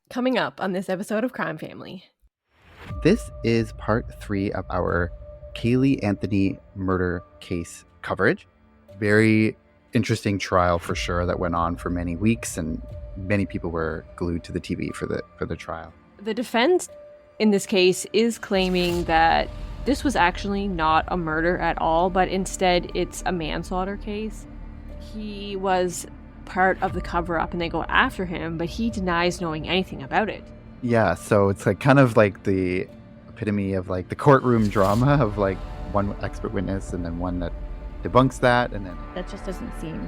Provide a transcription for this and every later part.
Coming up on this episode of Crime Family. This is part 3 of our Caylee Anthony murder case coverage. Very interesting trial for sure that went on for many weeks, and many people were glued to the TV for the trial. The defense in this case is claiming that this was actually not a murder at all, but instead it's a manslaughter case. He was part of the cover-up and they go after him, but he denies knowing anything about it. Yeah, so it's like kind of like the epitome of like the courtroom drama of like one expert witness and then one that debunks that, and then that just doesn't seem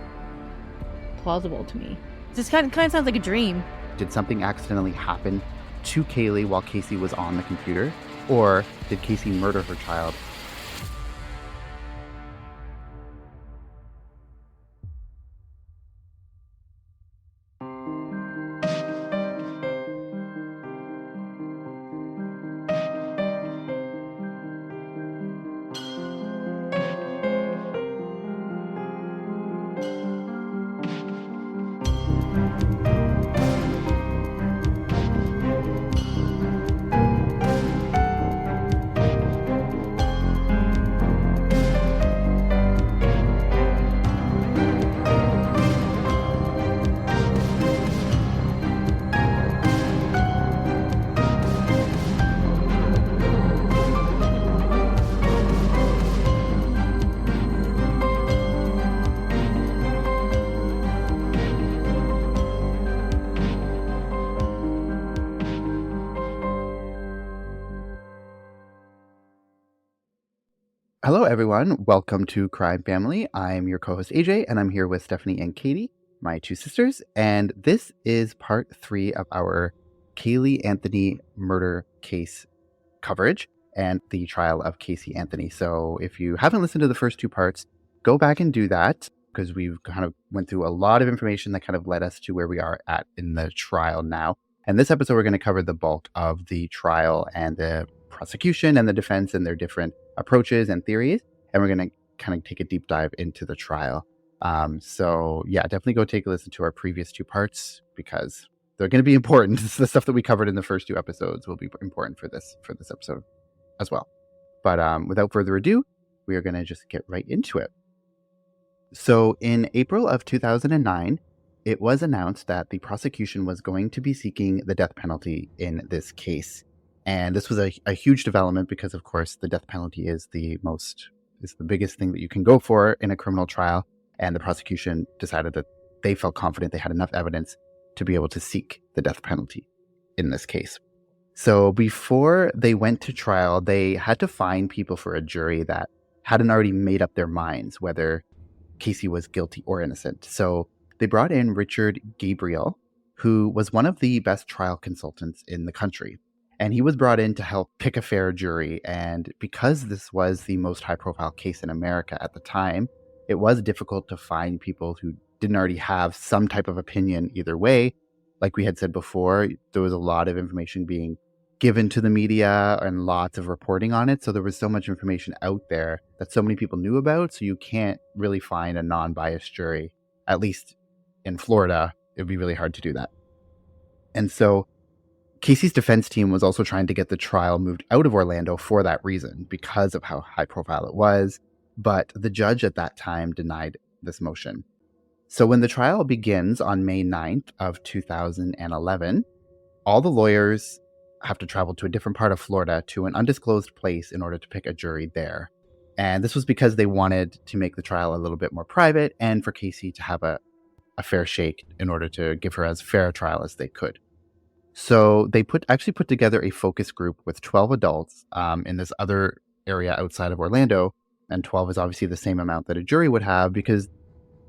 plausible to me. It just kind of sounds like a dream. Did something accidentally happen to Caylee while Casey was on the computer, or did Casey murder her child? Hello, everyone. Welcome to Crime Family. I'm your co-host, AJ, and I'm here with Stephanie and Katie, my two sisters. And this is part 3 of our Caylee Anthony murder case coverage and the trial of Caylee Anthony. So if you haven't listened to the first 2 parts, go back and do that, because we've kind of went through a lot of information that kind of led us to where we are at in the trial now. And this episode, we're going to cover the bulk of the trial and the prosecution and the defense and their different approaches and theories, and we're going to kind of take a deep dive into the trial. So yeah, definitely go take a listen to our previous 2 parts, because they're going to be important. The stuff that we covered in the first 2 episodes will be important for this episode as well. But without further ado, we are going to just get right into it. So in April of 2009, it was announced that the prosecution was going to be seeking the death penalty in this case. And this was a huge development because, of course, the death penalty is the biggest thing that you can go for in a criminal trial. And the prosecution decided that they felt confident they had enough evidence to be able to seek the death penalty in this case. So before they went to trial, they had to find people for a jury that hadn't already made up their minds whether Casey was guilty or innocent. So they brought in Richard Gabriel, who was one of the best trial consultants in the country. And he was brought in to help pick a fair jury. And because this was the most high-profile case in America at the time, it was difficult to find people who didn't already have some type of opinion either way. Like we had said before, there was a lot of information being given to the media and lots of reporting on it. So there was so much information out there that so many people knew about. So you can't really find a non-biased jury. At least in Florida, it would be really hard to do that. And so Casey's defense team was also trying to get the trial moved out of Orlando for that reason, because of how high profile it was. But the judge at that time denied this motion. So when the trial begins on May 9th of 2011, all the lawyers have to travel to a different part of Florida to an undisclosed place in order to pick a jury there. And this was because they wanted to make the trial a little bit more private and for Casey to have a fair shake in order to give her as fair a trial as they could. So they actually put together a focus group with 12 adults in this other area outside of Orlando. And 12 is obviously the same amount that a jury would have, because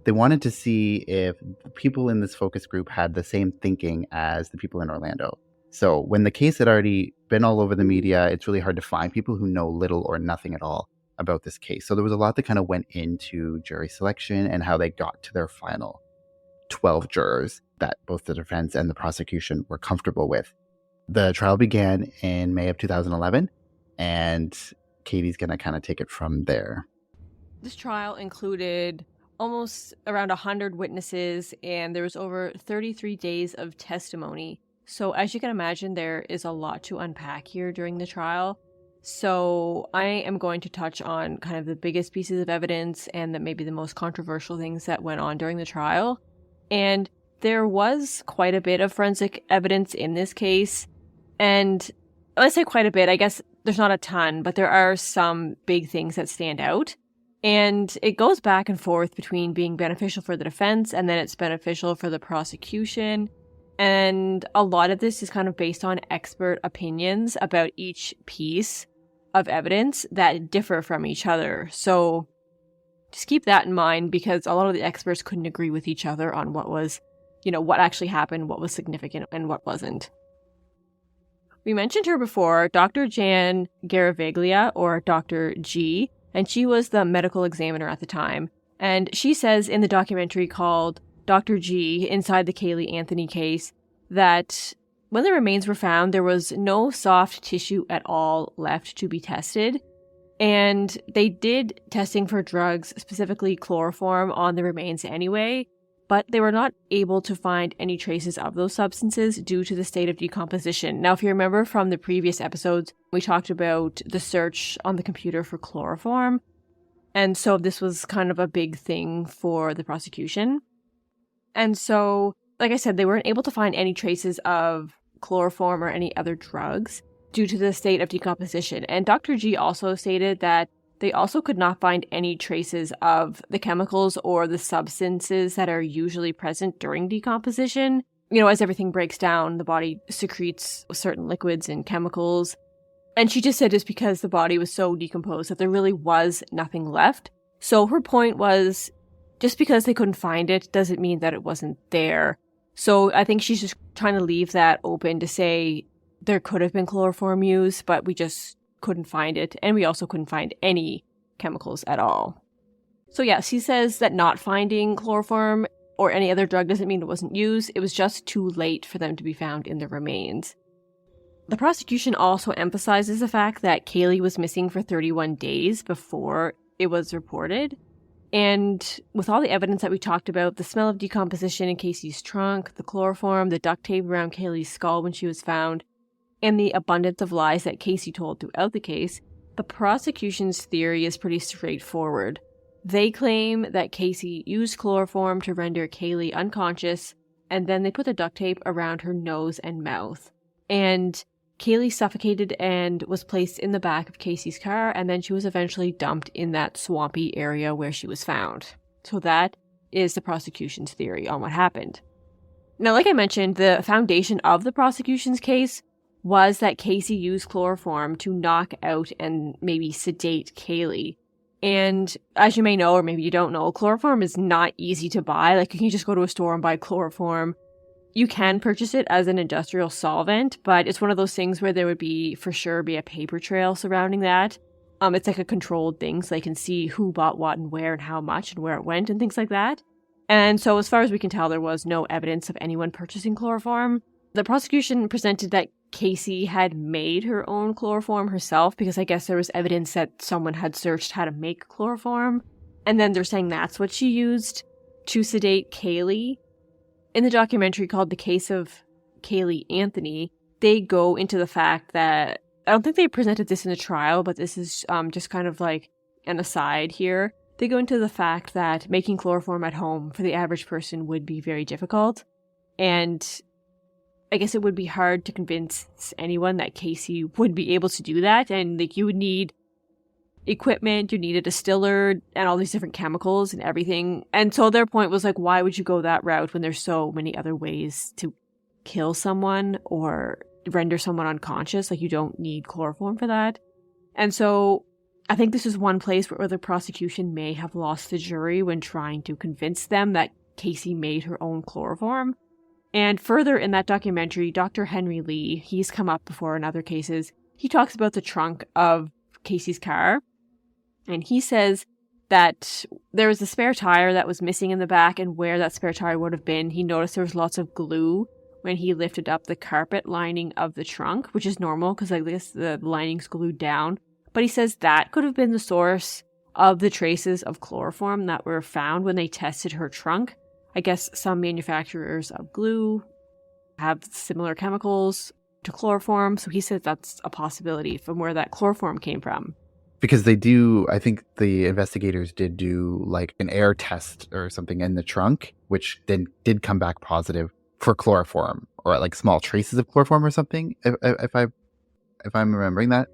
they wanted to see if the people in this focus group had the same thinking as the people in Orlando. So when the case had already been all over the media, it's really hard to find people who know little or nothing at all about this case. So there was a lot that kind of went into jury selection and how they got to their final 12 jurors that both the defense and the prosecution were comfortable with. The trial began in May of 2011, and Katie's going to kind of take it from there. This trial included almost around 100 witnesses, and there was over 33 days of testimony. So as you can imagine, there is a lot to unpack here during the trial. So I am going to touch on kind of the biggest pieces of evidence and maybe the most controversial things that went on during the trial. And there was quite a bit of forensic evidence in this case. And let's say quite a bit, I guess there's not a ton, but there are some big things that stand out. And it goes back and forth between being beneficial for the defense and then it's beneficial for the prosecution. And a lot of this is kind of based on expert opinions about each piece of evidence that differ from each other. So just keep that in mind because a lot of the experts couldn't agree with each other on what was, what actually happened, what was significant, and what wasn't. We mentioned her before, Dr. Jan Garavaglia, or Dr. G, and she was the medical examiner at the time. And she says in the documentary called Dr. G, inside the Caylee Anthony case, that when the remains were found, there was no soft tissue at all left to be tested. And they did testing for drugs, specifically chloroform, on the remains anyway, but they were not able to find any traces of those substances due to the state of decomposition. Now, if you remember from the previous episodes, we talked about the search on the computer for chloroform. And so this was kind of a big thing for the prosecution. And so, like I said, they weren't able to find any traces of chloroform or any other drugs due to the state of decomposition. And Dr. G also stated that they also could not find any traces of the chemicals or the substances that are usually present during decomposition. As everything breaks down, the body secretes certain liquids and chemicals. And she just said just because the body was so decomposed that there really was nothing left. So her point was, just because they couldn't find it doesn't mean that it wasn't there. So I think she's just trying to leave that open to say there could have been chloroform used, but we just couldn't find it. And we also couldn't find any chemicals at all. So yeah, she says that not finding chloroform or any other drug doesn't mean it wasn't used. It was just too late for them to be found in the remains. The prosecution also emphasizes the fact that Caylee was missing for 31 days before it was reported. And with all the evidence that we talked about, the smell of decomposition in Casey's trunk, the chloroform, the duct tape around Caylee's skull when she was found, and the abundance of lies that Casey told throughout the case, the prosecution's theory is pretty straightforward. They claim that Casey used chloroform to render Caylee unconscious, and then they put the duct tape around her nose and mouth. And Caylee suffocated and was placed in the back of Casey's car, and then she was eventually dumped in that swampy area where she was found. So that is the prosecution's theory on what happened. Now, like I mentioned, the foundation of the prosecution's case was that Casey used chloroform to knock out and maybe sedate Caylee. And as you may know, or maybe you don't know, chloroform is not easy to buy. Like, you can just go to a store and buy chloroform. You can purchase it as an industrial solvent, but it's one of those things where there would be, for sure, be a paper trail surrounding that. It's like a controlled thing, so they can see who bought what and where and how much and where it went and things like that. And so as far as we can tell, there was no evidence of anyone purchasing chloroform. The prosecution presented that Casey had made her own chloroform herself because I guess there was evidence that someone had searched how to make chloroform. And then they're saying that's what she used to sedate Caylee. In the documentary called The Case of Caylee Anthony, they go into the fact that, I don't think they presented this in the trial, but this is just kind of like an aside here. They go into the fact that making chloroform at home for the average person would be very difficult. And I guess it would be hard to convince anyone that Casey would be able to do that. And like, you would need equipment, you need a distiller, and all these different chemicals and everything. And so their point was like, why would you go that route when there's so many other ways to kill someone or render someone unconscious? Like, you don't need chloroform for that. And so I think this is one place where the prosecution may have lost the jury when trying to convince them that Casey made her own chloroform. And further in that documentary, Dr. Henry Lee, he's come up before in other cases, he talks about the trunk of Casey's car. And he says that there was a spare tire that was missing in the back, and where that spare tire would have been, he noticed there was lots of glue when he lifted up the carpet lining of the trunk, which is normal because I guess the lining's glued down. But he says that could have been the source of the traces of chloroform that were found when they tested her trunk. I guess some manufacturers of glue have similar chemicals to chloroform. So he said that's a possibility from where that chloroform came from. Because they do, I think the investigators did do like an air test or something in the trunk, which then did come back positive for chloroform or like small traces of chloroform or something. If I'm remembering that.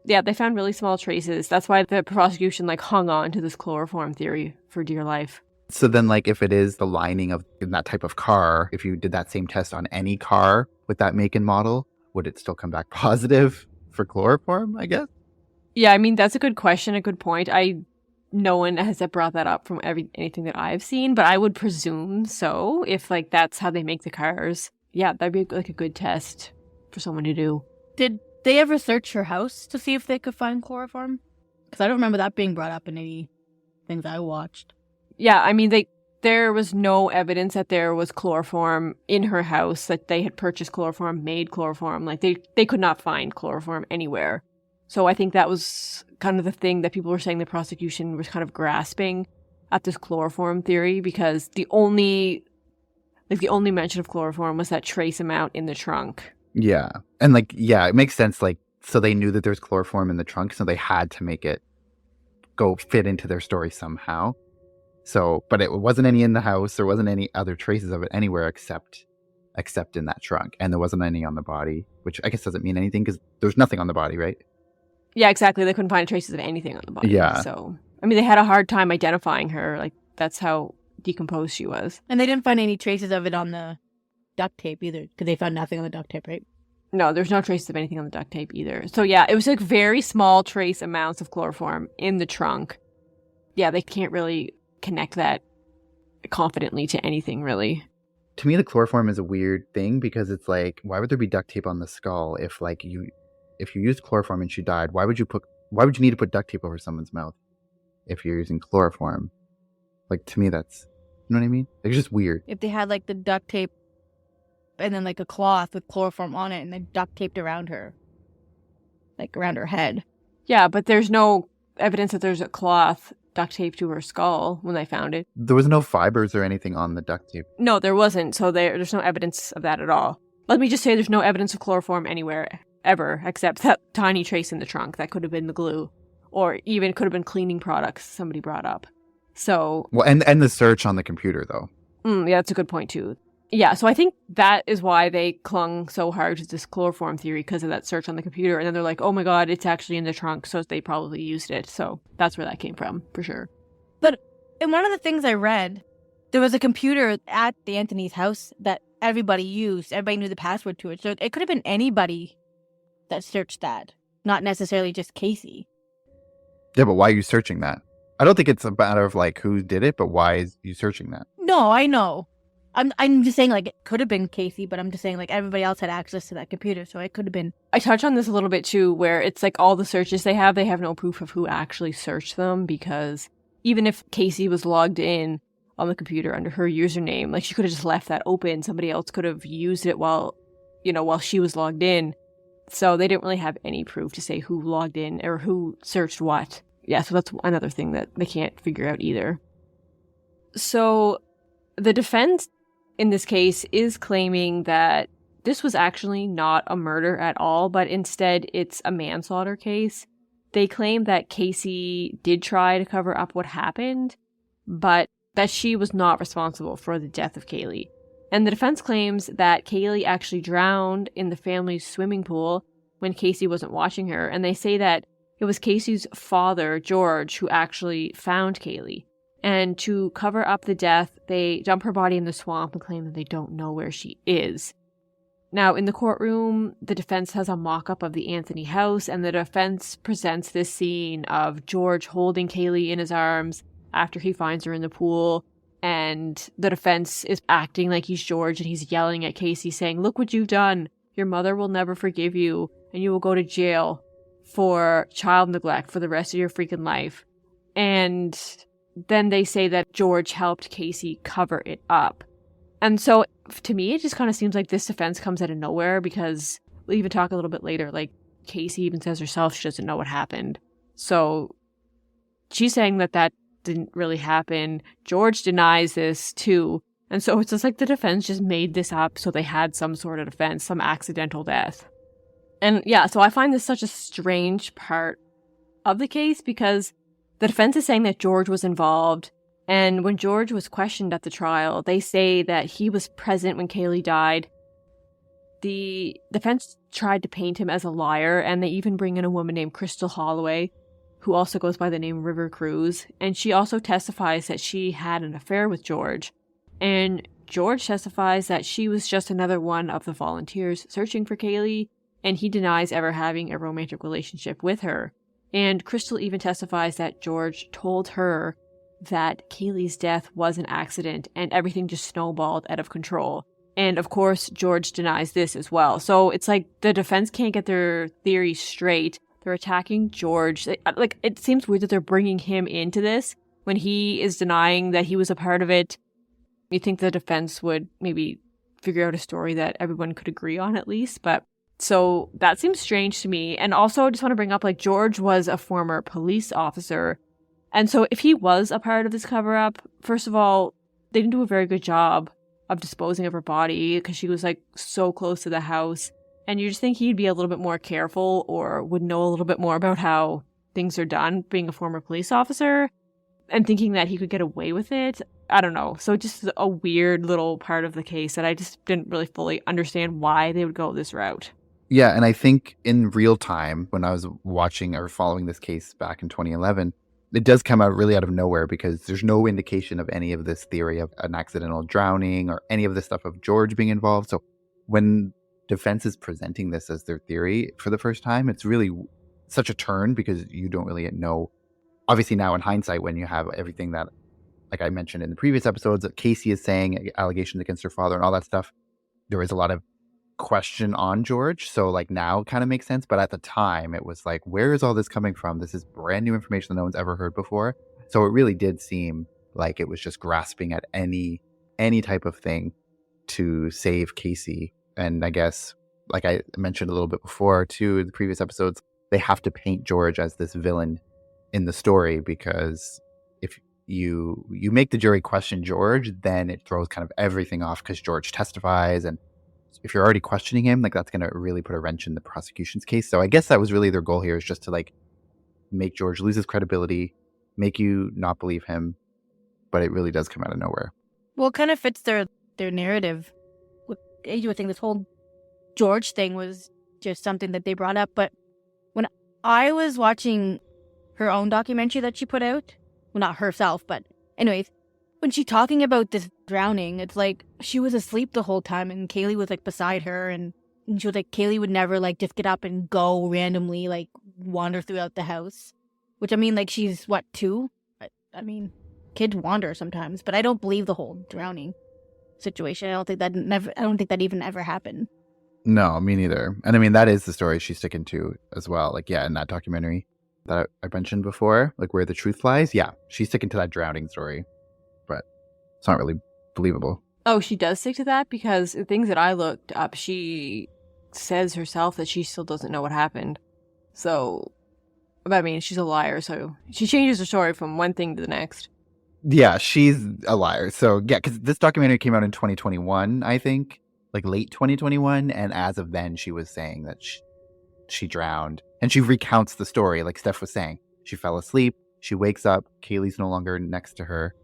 Yeah, they found really small traces. That's why the prosecution like hung on to this chloroform theory for dear life. So then, like, if it is the lining of in that type of car, if you did that same test on any car with that make and model, would it still come back positive for chloroform, I guess? Yeah, I mean, that's a good question, a good point. No one has brought that up from anything that I've seen, but I would presume so if, like, that's how they make the cars. Yeah, that'd be, like, a good test for someone to do. Did they ever search her house to see if they could find chloroform? Because I don't remember that being brought up in any things I watched. Yeah, I mean, there was no evidence that there was chloroform in her house, that they had purchased chloroform, made chloroform. Like, they could not find chloroform anywhere. So I think that was kind of the thing that people were saying the prosecution was kind of grasping at this chloroform theory, because the only mention of chloroform was that trace amount in the trunk. Yeah. And, like, yeah, it makes sense. Like, so they knew that there's chloroform in the trunk, so they had to make it go fit into their story somehow. So, but it wasn't any in the house. There wasn't any other traces of it anywhere except in that trunk. And there wasn't any on the body, which I guess doesn't mean anything because there's nothing on the body, right? Yeah, exactly. They couldn't find traces of anything on the body. Yeah. So, I mean, they had a hard time identifying her. Like, that's how decomposed she was. And they didn't find any traces of it on the duct tape either, because they found nothing on the duct tape, right? No, there's no traces of anything on the duct tape either. So, yeah, it was like very small trace amounts of chloroform in the trunk. Yeah, they can't really connect that confidently to anything, really. To me, the chloroform is a weird thing because it's like, why would there be duct tape on the skull if you used chloroform and she died? Why would you need to put duct tape over someone's mouth if you're using chloroform? Like, to me, that's, you know what I mean? Like, it's just weird. If they had like the duct tape and then like a cloth with chloroform on it and then duct taped around her, like around her head. Yeah, but there's no evidence that there's a cloth duct tape to her skull when they found it. There was no fibers or anything on the duct tape. No, there wasn't. So there's no evidence of that at all. Let me just say there's no evidence of chloroform anywhere, ever, except that tiny trace in the trunk. That could have been the glue. Or even could have been cleaning products somebody brought up. So... Well, and the search on the computer, though. Yeah, that's a good point, too. Yeah, so I think that is why they clung so hard to this chloroform theory, because of that search on the computer. And then they're like, oh my god, it's actually in the trunk, so they probably used it. So that's where that came from, for sure. But in one of the things I read, there was a computer at the Anthony's house that everybody used. Everybody knew the password to it. So it could have been anybody that searched that, not necessarily just Casey. Yeah, but why are you searching that? I don't think it's a matter of like who did it, but why is you searching that? No, I know. I'm just saying, like, it could have been Casey, but I'm just saying, like, everybody else had access to that computer, so it could have been... I touch on this a little bit, too, where it's, like, all the searches they have no proof of who actually searched them, because even if Casey was logged in on the computer under her username, like, she could have just left that open. Somebody else could have used it while she was logged in. So they didn't really have any proof to say who logged in or who searched what. Yeah, so that's another thing that they can't figure out either. So the defense in this case is claiming that this was actually not a murder at all, but instead it's a manslaughter case. They claim that Casey did try to cover up what happened, but that she was not responsible for the death of Caylee. And the defense claims that Caylee actually drowned in the family's swimming pool when Casey wasn't watching her, and they say that it was Casey's father, George, who actually found Caylee. And to cover up the death, they dump her body in the swamp and claim that they don't know where she is. Now, in the courtroom, the defense has a mock-up of the Anthony house, and the defense presents this scene of George holding Caylee in his arms after he finds her in the pool, and the defense is acting like he's George, and he's yelling at Casey, saying, "Look what you've done. Your mother will never forgive you, and you will go to jail for child neglect for the rest of your freaking life." And then they say that George helped Casey cover it up. And so, to me, it just kind of seems like this defense comes out of nowhere, because we'll even talk a little bit later, like, Casey even says herself she doesn't know what happened. So, she's saying that didn't really happen. George denies this, too. And so it's just like the defense just made this up so they had some sort of defense, some accidental death. And yeah, so I find this such a strange part of the case because the defense is saying that George was involved. And when George was questioned at the trial, they say that he was present when Caylee died. The defense tried to paint him as a liar, and they even bring in a woman named Crystal Holloway, who also goes by the name River Cruz. And she also testifies that she had an affair with George. And George testifies that she was just another one of the volunteers searching for Caylee, and he denies ever having a romantic relationship with her. And Crystal even testifies that George told her that Caylee's death was an accident and everything just snowballed out of control. And of course, George denies this as well. So it's like the defense can't get their theory straight. They're attacking George. Like, it seems weird that they're bringing him into this when he is denying that he was a part of it. You think the defense would maybe figure out a story that everyone could agree on at least, but so that seems strange to me. And also, I just want to bring up, like, George was a former police officer. And so if he was a part of this cover-up, first of all, they didn't do a very good job of disposing of her body because she was, like, so close to the house. And you just think he'd be a little bit more careful or would know a little bit more about how things are done being a former police officer and thinking that he could get away with it. I don't know. So just a weird little part of the case that I just didn't really fully understand why they would go this route. Yeah, and I think in real time, when I was watching or following this case back in 2011, it does come out really out of nowhere because there's no indication of any of this theory of an accidental drowning or any of this stuff of George being involved. So when defense is presenting this as their theory for the first time, it's really such a turn because you don't really know. Obviously now in hindsight, when you have everything that, like I mentioned in the previous episodes, that Casey is saying, allegations against her father and all that stuff, there was a lot of question on George. So like now it kind of makes sense. But at the time it was like, where is all this coming from? This is brand new information that no one's ever heard before. So it really did seem like it was just grasping at any type of thing to save Casey. And I guess, like I mentioned a little bit before too, in the previous episodes, they have to paint George as this villain in the story because if you make the jury question George, then it throws kind of everything off because George testifies, and if you're already questioning him, like that's going to really put a wrench in the prosecution's case. So I guess that was really their goal here, is just to like make George lose his credibility, make you not believe him, but it really does come out of nowhere. Well, it kind of fits their narrative. You would think this whole George thing was just something that they brought up, but when I was watching her own documentary that she put out, well, not herself, but anyways, when she's talking about this drowning, it's like she was asleep the whole time and Caylee was like beside her, and she was like, Caylee would never like just get up and go randomly, like wander throughout the house. Which, I mean, like, she's what, 2? I mean, kids wander sometimes, but I don't believe the whole drowning situation. I don't think that even ever happened. No, me neither. And I mean, that is the story she's sticking to as well. Like, yeah, in that documentary that I mentioned before, like Where the Truth Lies, yeah, she's sticking to that drowning story. But it's not really believable. Oh, she does stick to that? Because the things that I looked up, she says herself that she still doesn't know what happened. So, I mean, she's a liar, so she changes her story from one thing to the next. Yeah, she's a liar. So, yeah, because this documentary came out in 2021, I think, like late 2021. And as of then, she was saying that she drowned. And she recounts the story, like Steph was saying. She fell asleep. She wakes up. Caylee's no longer next to her.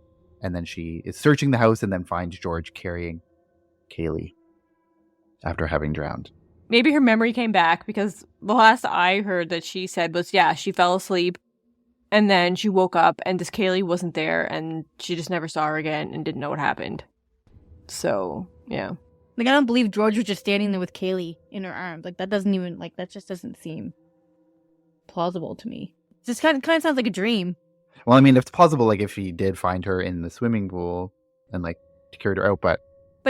And then she is searching the house and then finds George carrying Caylee after having drowned. Maybe her memory came back, because the last I heard that she said was, yeah, she fell asleep and then she woke up and this Caylee wasn't there and she just never saw her again and didn't know what happened. So, yeah. Like, I don't believe George was just standing there with Caylee in her arms. Like, that doesn't even, like, that just doesn't seem plausible to me. It just kind of sounds like a dream. Well, I mean, it's plausible, like, if he did find her in the swimming pool and, like, carried her out, but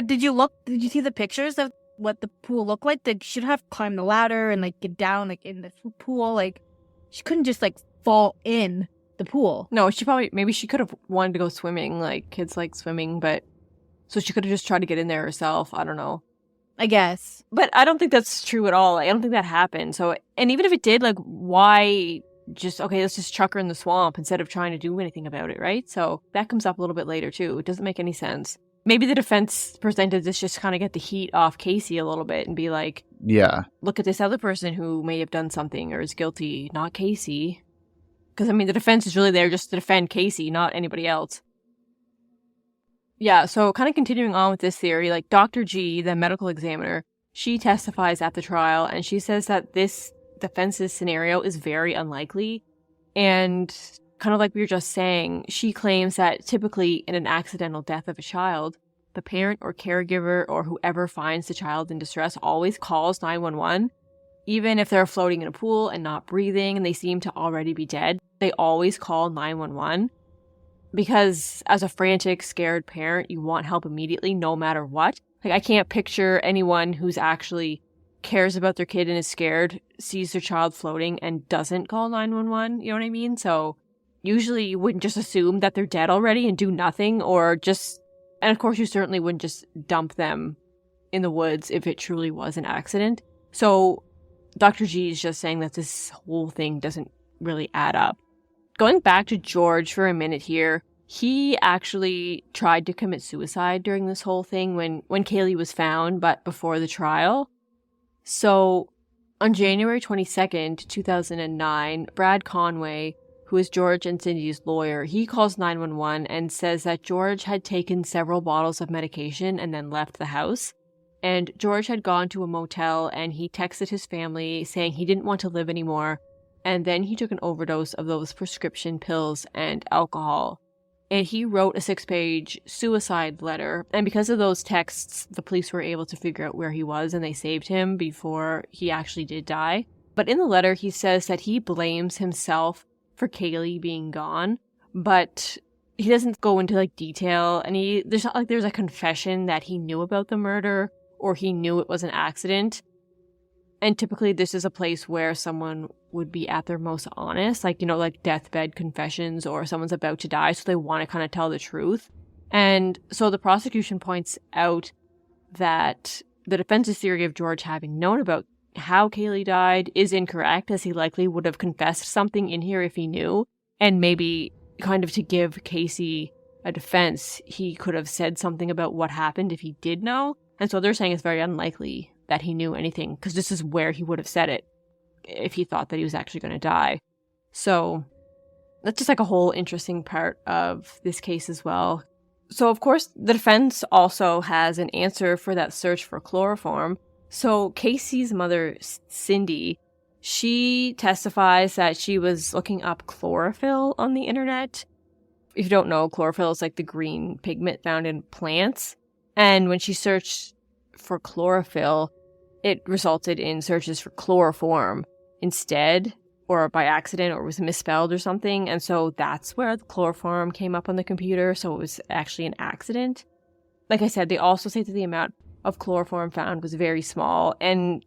did you see the pictures of what the pool looked like? They should have climbed the ladder and, like, get down, like, in the pool. Like, she couldn't just, like, fall in the pool. No, maybe she could have wanted to go swimming, like, kids like swimming, but so she could have just tried to get in there herself. I don't know. I guess. But I don't think that's true at all. I don't think that happened. So, and even if it did, like, why let's just chuck her in the swamp instead of trying to do anything about it, right? So that comes up a little bit later too. It doesn't make any sense. maybe the defense presented this just to kind of get the heat off Casey a little bit and be like, Yeah. look at this other person who may have done something or is guilty, not Casey. Because, I mean, the defense is really there just to defend Casey, not anybody else. Yeah, so kind of continuing on with this theory, like Dr. G, the medical examiner, she testifies at the trial, and she says that this defense's scenario is very unlikely. And kind of like we were just saying, she claims that typically in an accidental death of a child, the parent or caregiver or whoever finds the child in distress always calls 911. Even if they're floating in a pool and not breathing and they seem to already be dead, they always call 911. Because as a frantic, scared parent, you want help immediately, no matter what. Like, I can't picture anyone who's actually cares about their kid and is scared, sees their child floating, and doesn't call 911. You know what I mean? So usually you wouldn't just assume that they're dead already and do nothing, or just, and of course you certainly wouldn't just dump them in the woods if it truly was an accident. So Dr. G is just saying that this whole thing doesn't really add up. Going back to George for a minute here, he actually tried to commit suicide during this whole thing when Caylee was found, but before the trial. So on January 22nd, 2009, Brad Conway, who is George and Cindy's lawyer, he calls 911 and says that George had taken several bottles of medication and then left the house. And George had gone to a motel and he texted his family saying he didn't want to live anymore. And then he took an overdose of those prescription pills and alcohol. And he wrote a 6-page suicide letter. And because of those texts, the police were able to figure out where he was and they saved him before he actually did die. But in the letter, he says that he blames himself for Caylee being gone. But he doesn't go into detail. And there's not there's a confession that he knew about the murder or he knew it was an accident. And typically this is a place where someone would be at their most honest, like deathbed confessions, or someone's about to die, so they want to kind of tell the truth. And so the prosecution points out that the defense's theory of George having known about how Caylee died is incorrect, as he likely would have confessed something in here if he knew. And maybe kind of to give Casey a defense, he could have said something about what happened if he did know. And so they're saying it's very unlikely that he knew anything, because this is where he would have said it if he thought that he was actually going to die. So that's just a whole interesting part of this case as well. So of course the defense also has an answer for that search for chloroform. So Casey's mother, Cindy, she testifies that she was looking up chlorophyll on the internet. If you don't know, chlorophyll is the green pigment found in plants. And when she searched for chlorophyll, it resulted in searches for chloroform instead, or by accident, or was misspelled or something. And so that's where the chloroform came up on the computer. So it was actually an accident. Like I said, they also say that the amount of chloroform found was very small. And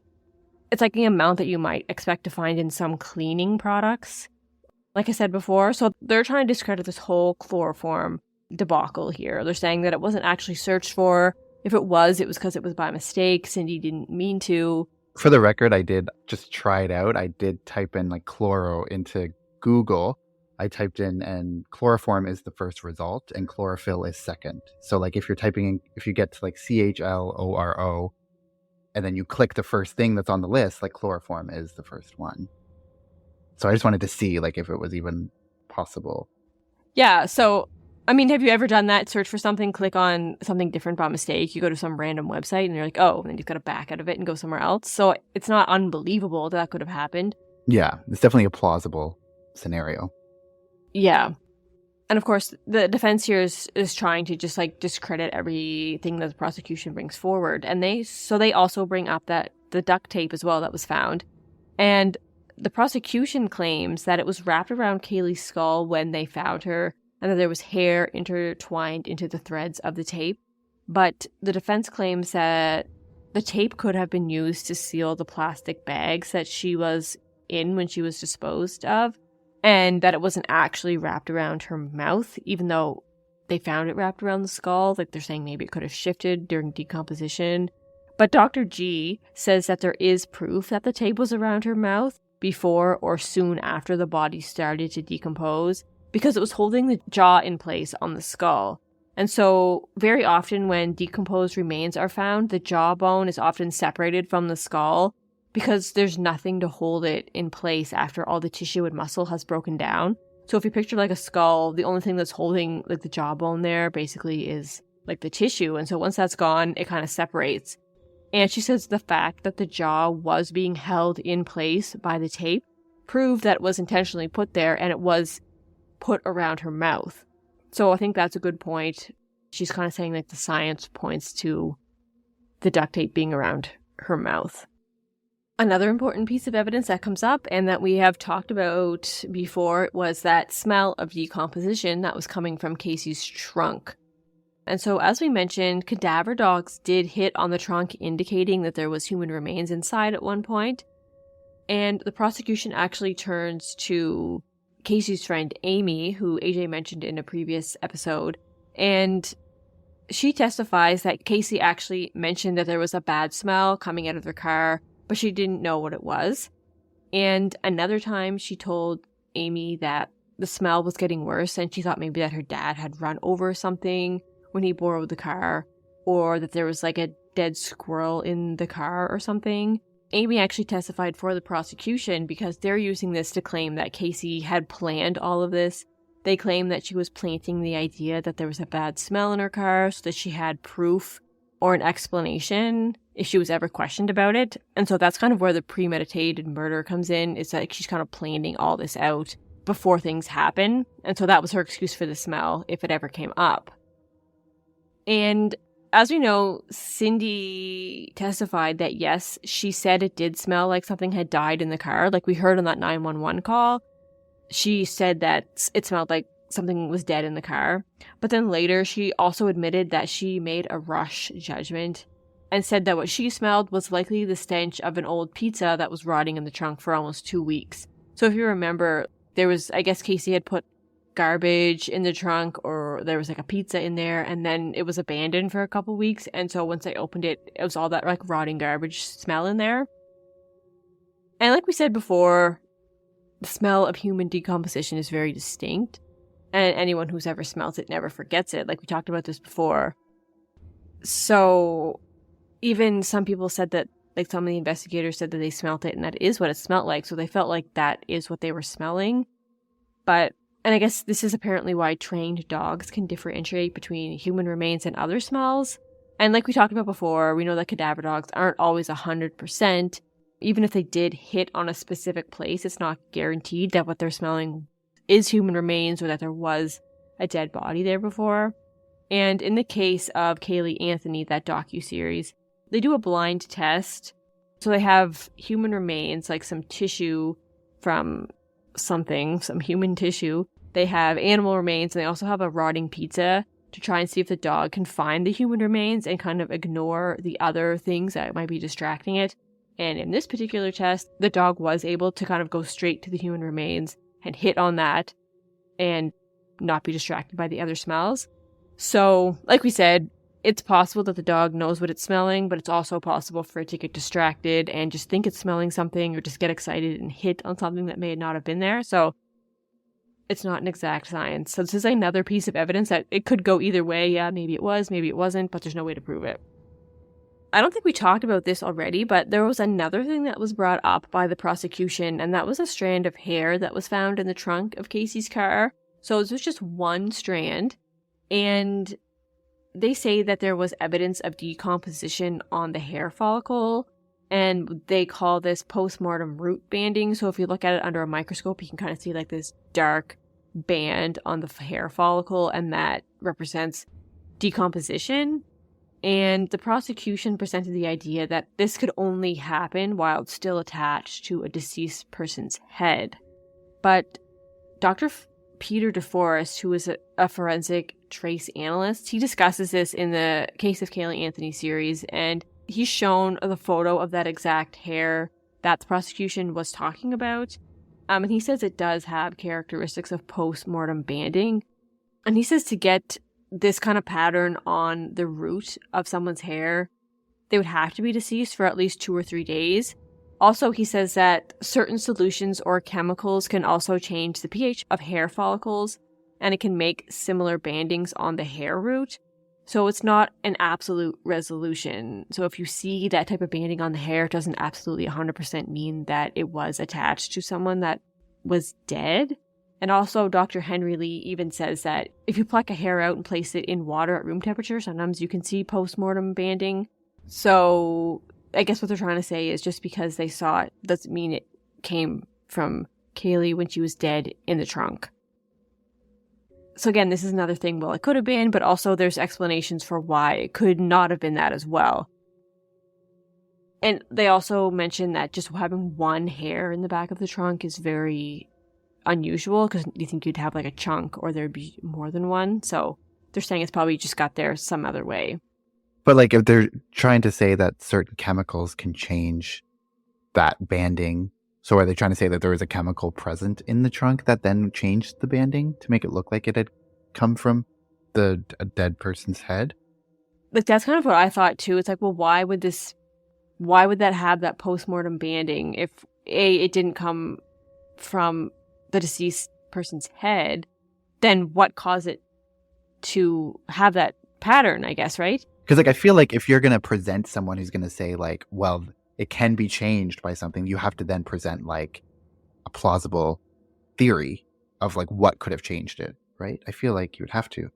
it's the amount that you might expect to find in some cleaning products. Like I said before, so they're trying to discredit this whole chloroform debacle here. They're saying that it wasn't actually searched for. If it was because it was by mistake. Cindy didn't mean to. For the record, I did just try it out. I did type in chloro into Google. I typed in, and chloroform is the first result and chlorophyll is second. So if you're typing in, if you get to CHLORO and then you click the first thing that's on the list, chloroform is the first one. So I just wanted to see if it was even possible. Yeah, so I mean, have you ever done that? Search for something, click on something different by mistake. You go to some random website and you're like, oh, and then you've got to back out of it and go somewhere else. So it's not unbelievable that could have happened. Yeah, it's definitely a plausible scenario. Yeah. And of course, the defense here is trying to just discredit everything that the prosecution brings forward. And they also bring up that the duct tape as well that was found. And the prosecution claims that it was wrapped around Caylee's skull when they found her, and that there was hair intertwined into the threads of the tape. But the defense claims that the tape could have been used to seal the plastic bags that she was in when she was disposed of, and that it wasn't actually wrapped around her mouth, even though they found it wrapped around the skull. They're saying maybe it could have shifted during decomposition. But Dr. G says that there is proof that the tape was around her mouth before or soon after the body started to decompose, because it was holding the jaw in place on the skull. And so very often when decomposed remains are found, the jawbone is often separated from the skull because there's nothing to hold it in place after all the tissue and muscle has broken down. So if you picture like a skull, the only thing that's holding like the jawbone there basically is like the tissue. And so once that's gone, it kind of separates. And she says the fact that the jaw was being held in place by the tape proved that it was intentionally put there and it was put around her mouth. So I think that's a good point. She's kind of saying like the science points to the duct tape being around her mouth. Another important piece of evidence that comes up and that we have talked about before was that smell of decomposition that was coming from Casey's trunk. And so as we mentioned, cadaver dogs did hit on the trunk, indicating that there was human remains inside at one point. And the prosecution actually turns to Casey's friend Amy, who AJ mentioned in a previous episode, and she testifies that Casey actually mentioned that there was a bad smell coming out of their car, but she didn't know what it was. And another time she told Amy that the smell was getting worse and she thought maybe that her dad had run over something when he borrowed the car, or that there was like a dead squirrel in the car or something. Amy actually testified for the prosecution because they're using this to claim that Casey had planned all of this. They claim that she was planting the idea that there was a bad smell in her car so that she had proof or an explanation if she was ever questioned about it. And so that's kind of where the premeditated murder comes in. It's like she's kind of planning all this out before things happen. And so that was her excuse for the smell if it ever came up. And as we know, Cindy testified that yes, she said it did smell like something had died in the car. Like we heard on that 911 call, she said that it smelled like something was dead in the car. But then later, she also admitted that she made a rush judgment and said that what she smelled was likely the stench of an old pizza that was rotting in the trunk for almost 2 weeks. So if you remember, there was, I guess Casey had put garbage in the trunk, or there was like a pizza in there, and then it was abandoned for a couple weeks. And so once I opened it, it was all that like rotting garbage smell in there. And like we said before, the smell of human decomposition is very distinct, and anyone who's ever smelt it never forgets it. Like we talked about this before. So even some people said that, like some of the investigators said that they smelt it and that is what it smelled like. So they felt like that is what they were smelling. And I guess this is apparently why trained dogs can differentiate between human remains and other smells. And like we talked about before, we know that cadaver dogs aren't always 100%. Even if they did hit on a specific place, it's not guaranteed that what they're smelling is human remains or that there was a dead body there before. And in the case of Caylee Anthony, that docuseries, they do a blind test. So they have human remains, like some tissue from something, some human tissue. They have animal remains, and they also have a rotting pizza to try and see if the dog can find the human remains and kind of ignore the other things that might be distracting it. And in this particular test, the dog was able to kind of go straight to the human remains and hit on that and not be distracted by the other smells. So, like we said, it's possible that the dog knows what it's smelling, but it's also possible for it to get distracted and just think it's smelling something or just get excited and hit on something that may not have been there. So it's not an exact science. So this is another piece of evidence that it could go either way. Yeah, maybe it was, maybe it wasn't, but there's no way to prove it. I don't think we talked about this already, but there was another thing that was brought up by the prosecution, and that was a strand of hair that was found in the trunk of Casey's car. So it was just one strand, and they say that there was evidence of decomposition on the hair follicle, and they call this postmortem root banding. So if you look at it under a microscope, you can kind of see like this dark band on the hair follicle, and that represents decomposition. And the prosecution presented the idea that this could only happen while it's still attached to a deceased person's head. But Dr. Peter DeForest, who is a forensic trace analyst, he discusses this in the Case of Caylee Anthony series, and he's shown the photo of that exact hair that the prosecution was talking about. And he says it does have characteristics of post-mortem banding. And he says to get this kind of pattern on the root of someone's hair, they would have to be deceased for at least 2 or 3 days. Also, he says that certain solutions or chemicals can also change the pH of hair follicles, and it can make similar bandings on the hair root. So it's not an absolute resolution. So if you see that type of banding on the hair, it doesn't absolutely 100% mean that it was attached to someone that was dead. And also, Dr. Henry Lee even says that if you pluck a hair out and place it in water at room temperature, sometimes you can see postmortem banding. So I guess what they're trying to say is just because they saw it doesn't mean it came from Caylee when she was dead in the trunk. So again, this is another thing, well, it could have been, but also there's explanations for why it could not have been that as well. And they also mentioned that just having one hair in the back of the trunk is very unusual, because you think you'd have like a chunk or there'd be more than one. So they're saying it's probably just got there some other way. But like if they're trying to say that certain chemicals can change that banding, so are they trying to say that there was a chemical present in the trunk that then changed the banding to make it look like it had come from a dead person's head? Like that's kind of what I thought too. It's like, well, why would that have that postmortem banding if it didn't come from the deceased person's head? Then what caused it to have that pattern, I guess, right? Because like I feel like if you're going to present someone who's going to say like, well, it can be changed by something, you have to then present like a plausible theory of like what could have changed it, right? I feel like you would have to.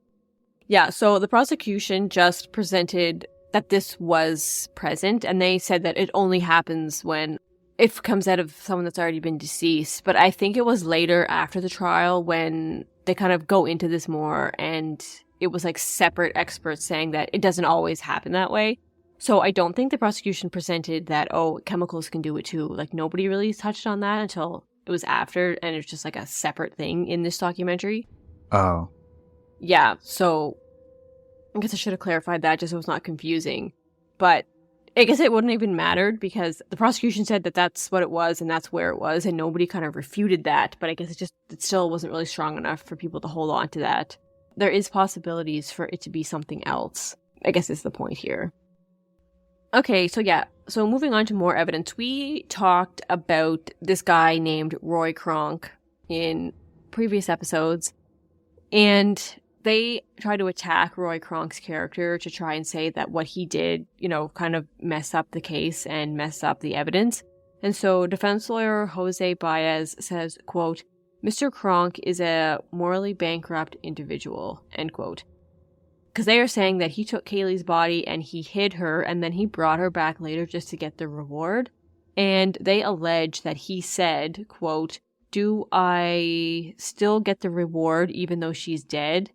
Yeah, so the prosecution just presented that this was present, and they said that it only happens when it comes out of someone that's already been deceased. But I think it was later after the trial when they kind of go into this more, and it was like separate experts saying that it doesn't always happen that way. So I don't think the prosecution presented that, oh, chemicals can do it too. Like nobody really touched on that until it was after, and it's just like a separate thing in this documentary. Oh. Yeah, so I guess I should have clarified that just so it's not confusing. But I guess it wouldn't even mattered because the prosecution said that that's what it was and that's where it was, and nobody kind of refuted that. But I guess it still wasn't really strong enough for people to hold on to that. There is possibilities for it to be something else, I guess is the point here. Okay, so moving on to more evidence. We talked about this guy named Roy Kronk in previous episodes, and they try to attack Roy Kronk's character to try and say that what he did, kind of mess up the case and mess up the evidence. And so defense lawyer Jose Baez says, quote, "Mr. Kronk is a morally bankrupt individual," end quote. Because they are saying that he took Caylee's body and he hid her and then he brought her back later just to get the reward. And they allege that he said, quote, "Do I still get the reward even though she's dead?"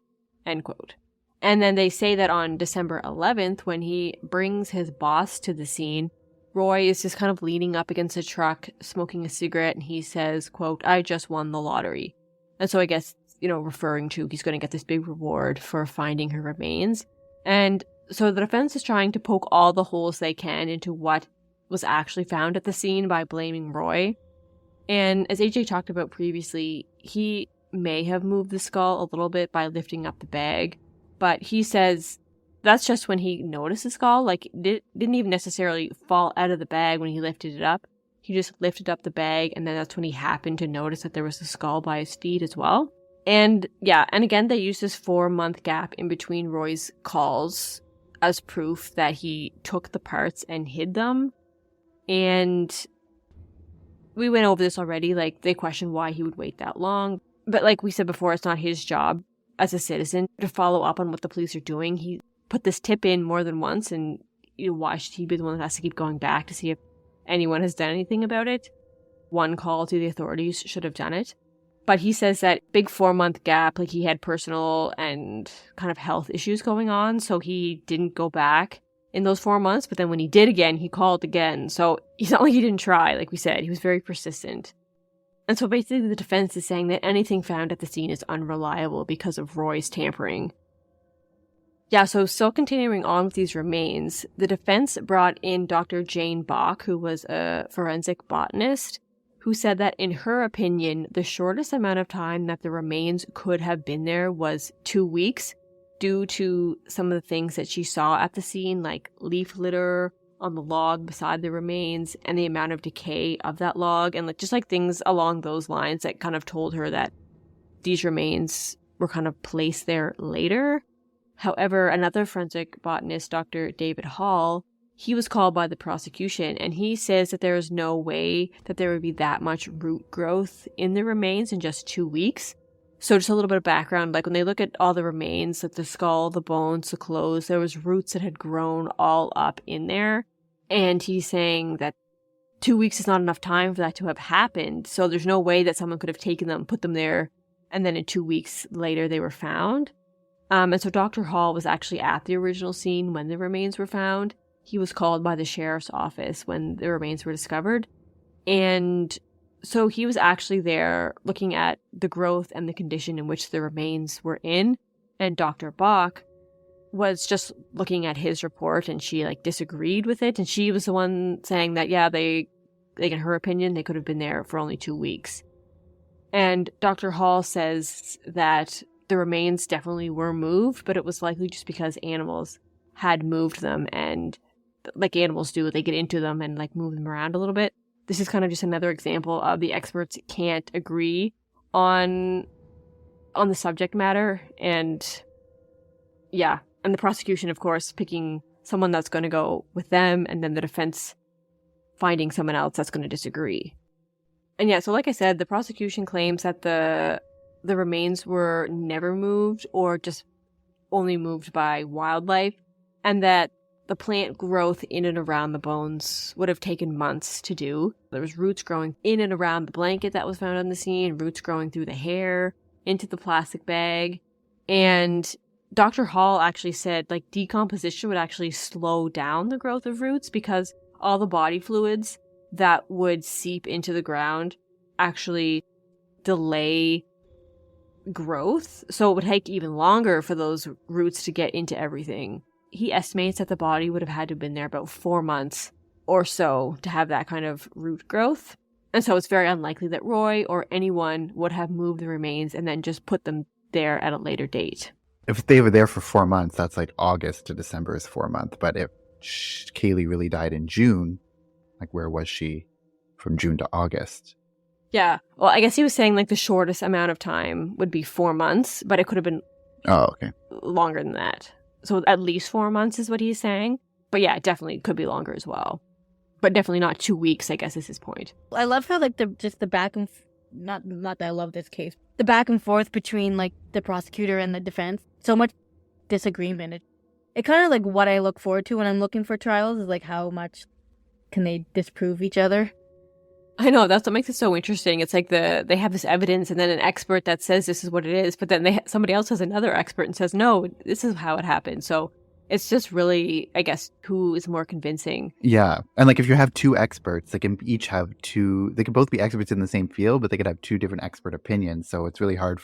End quote. And then they say that on December 11th, when he brings his boss to the scene, Roy is just kind of leaning up against a truck, smoking a cigarette, and he says, quote, "I just won the lottery." And so I guess, referring to he's going to get this big reward for finding her remains. And so the defense is trying to poke all the holes they can into what was actually found at the scene by blaming Roy. And as AJ talked about previously, he may have moved the skull a little bit by lifting up the bag, but he says that's just when he noticed the skull. Like, it didn't even necessarily fall out of the bag when he lifted it up. He just lifted up the bag, and then that's when he happened to notice that there was a skull by his feet as well. And again, they use this 4-month gap in between Roy's calls as proof that he took the parts and hid them. And we went over this already, like, they questioned why he would wait that long. But like we said before, it's not his job as a citizen to follow up on what the police are doing. He put this tip in more than once, and why should he be the one that has to keep going back to see if anyone has done anything about it? One call to the authorities should have done it. But he says that big 4-month gap, like he had personal and kind of health issues going on, so he didn't go back in those 4 months. But then when he did again, he called again. So it's not like he didn't try, like we said. He was very persistent. And so basically the defense is saying that anything found at the scene is unreliable because of Roy's tampering. Yeah, so still continuing on with these remains, the defense brought in Dr. Jane Bach, who was a forensic botanist, who said that in her opinion, the shortest amount of time that the remains could have been there was 2 weeks, due to some of the things that she saw at the scene, like leaf litter on the log beside the remains and the amount of decay of that log, and just like things along those lines that kind of told her that these remains were kind of placed there later. However, another forensic botanist, Dr. David Hall, he was called by the prosecution, and he says that there is no way that there would be that much root growth in the remains in just 2 weeks. So just a little bit of background, like when they look at all the remains, like the skull, the bones, the clothes, there was roots that had grown all up in there. And he's saying that 2 weeks is not enough time for that to have happened. So there's no way that someone could have taken them, put them there, and then in 2 weeks later they were found. And so Dr. Hall was actually at the original scene when the remains were found. He was called by the sheriff's office when the remains were discovered. And so he was actually there looking at the growth and the condition in which the remains were in. And Dr. Bach was just looking at his report, and she disagreed with it. And she was the one saying that, yeah, they in her opinion, they could have been there for only 2 weeks. And Dr. Hall says that the remains definitely were moved, but it was likely just because animals had moved them, and like animals do, they get into them and move them around a little bit. This is kind of just another example of the experts can't agree on the subject matter. And yeah, and the prosecution, of course, picking someone that's going to go with them, and then the defense finding someone else that's going to disagree. And yeah, so like I said, the prosecution claims that the remains were never moved or just only moved by wildlife, and that the plant growth in and around the bones would have taken months to do. There was roots growing in and around the blanket that was found on the scene, roots growing through the hair, into the plastic bag. And Dr. Hall actually said decomposition would actually slow down the growth of roots because all the body fluids that would seep into the ground actually delay growth. So it would take even longer for those roots to get into everything. He estimates that the body would have had to have been there about 4 months or so to have that kind of root growth. And so it's very unlikely that Roy or anyone would have moved the remains and then just put them there at a later date. If they were there for 4 months, that's August to December is 4 months. But if Caylee really died in June, where was she from June to August? Yeah. Well, I guess he was saying the shortest amount of time would be 4 months, but it could have been longer than that. So at least 4 months is what he's saying. But yeah, it definitely could be longer as well. But definitely not 2 weeks, I guess is his point. I love how the back and not that I love this case. The back and forth between the prosecutor and the defense. So much disagreement. It kind of what I look forward to when I'm looking for trials is how much can they disprove each other. I know, that's what makes it so interesting. It's they have this evidence and then an expert that says this is what it is, but then somebody else has another expert and says, no, this is how it happened. So it's just really, I guess, who is more convincing. Yeah. And if you have two experts, they can each have they could both be experts in the same field, but they could have two different expert opinions. So it's really hard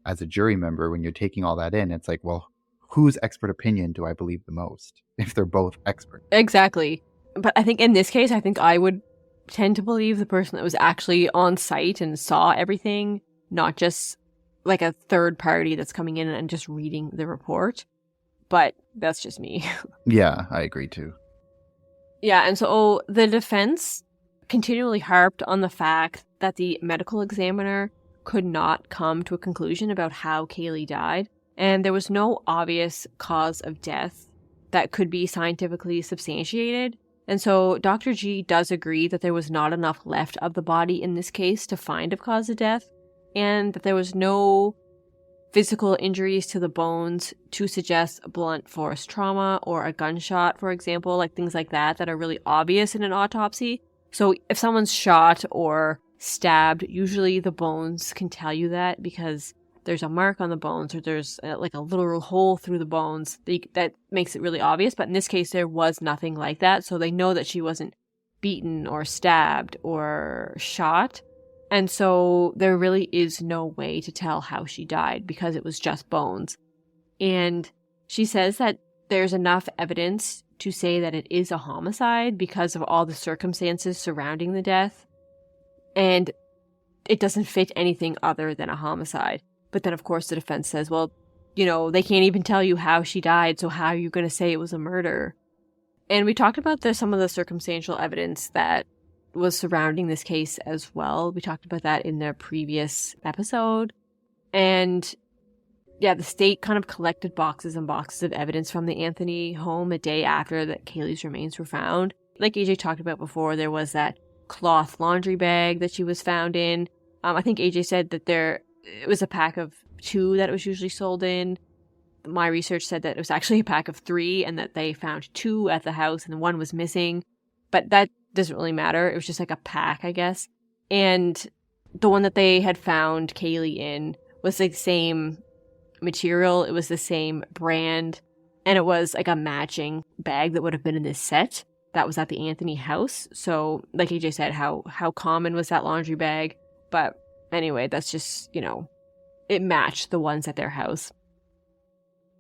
as a jury member, when you're taking all that in, it's well, whose expert opinion do I believe the most if they're both experts? Exactly. But I think in this case, I would tend to believe the person that was actually on site and saw everything, not just a third party that's coming in and just reading the report. But that's just me. Yeah, I agree too. Yeah, and so the defense continually harped on the fact that the medical examiner could not come to a conclusion about how Caylee died, and there was no obvious cause of death that could be scientifically substantiated. And so Dr. G does agree that there was not enough left of the body in this case to find a cause of death, and that there was no physical injuries to the bones to suggest blunt force trauma or a gunshot, for example, things like that are really obvious in an autopsy. So if someone's shot or stabbed, usually the bones can tell you that because there's a mark on the bones or there's a little hole through the bones that makes it really obvious. But in this case, there was nothing like that. So they know that she wasn't beaten or stabbed or shot. And so there really is no way to tell how she died because it was just bones. And she says that there's enough evidence to say that it is a homicide because of all the circumstances surrounding the death. And it doesn't fit anything other than a homicide. But then, of course, the defense says, well, they can't even tell you how she died, so how are you going to say it was a murder? And we talked about some of the circumstantial evidence that was surrounding this case as well. We talked about that in the previous episode. And yeah, the state kind of collected boxes and boxes of evidence from the Anthony home a day after that Caylee's remains were found. Like AJ talked about before, there was that cloth laundry bag that she was found in. I think AJ said that it was a pack of 2 that it was usually sold in. My research said that it was actually a pack of 3 and that they found 2 at the house and 1 was missing. But that doesn't really matter. It was just like a pack, I guess. And the one that they had found Caylee in was like the same material. It was the same brand. And it was like a matching bag that would have been in this set that was at the Anthony house. So like AJ said, how common was that laundry bag? But anyway, that's just, it matched the ones at their house.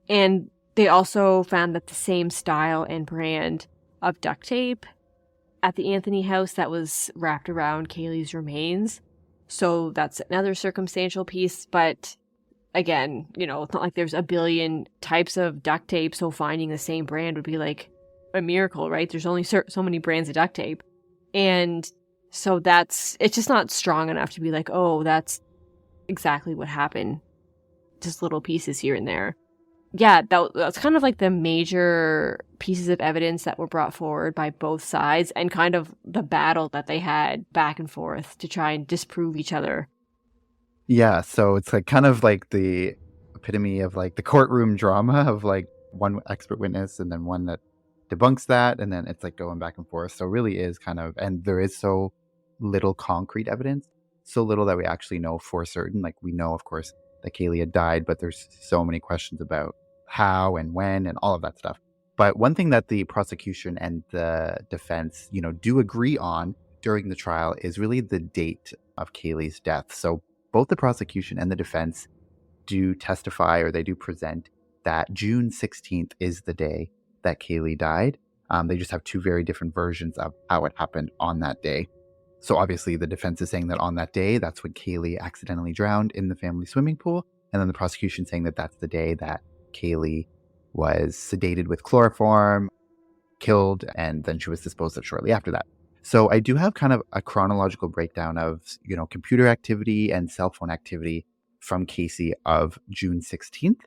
And they also found that the same style and brand of duct tape at the Anthony house that was wrapped around Caylee's remains. So that's another circumstantial piece. But again, it's not like there's a billion types of duct tape. So finding the same brand would be like a miracle, right? There's only so many brands of duct tape. And so it's just not strong enough to be like, oh, that's exactly what happened. Just little pieces here and there. Yeah, that's kind of like the major pieces of evidence that were brought forward by both sides and kind of the battle that they had back and forth to try and disprove each other. Yeah, so it's like kind of like the epitome of like the courtroom drama of like one expert witness and then one that debunks that, and then it's like going back and forth. So it really is kind of, and there is so little concrete evidence, so little that we actually know for certain. Like we know, of course, that Caylee had died, but there's so many questions about how and when and all of that stuff. But one thing that the prosecution and the defense, do agree on during the trial is really the date of Caylee's death. So both the prosecution and the defense do testify, or they do present, that June 16th is the day that Caylee died. They just have 2 very different versions of how it happened on that day. So obviously the defense is saying that on that day, that's when Caylee accidentally drowned in the family swimming pool. And then the prosecution saying that that's the day that Caylee was sedated with chloroform, killed, and then she was disposed of shortly after that. So I do have kind of a chronological breakdown of, computer activity and cell phone activity from Casey of June 16th.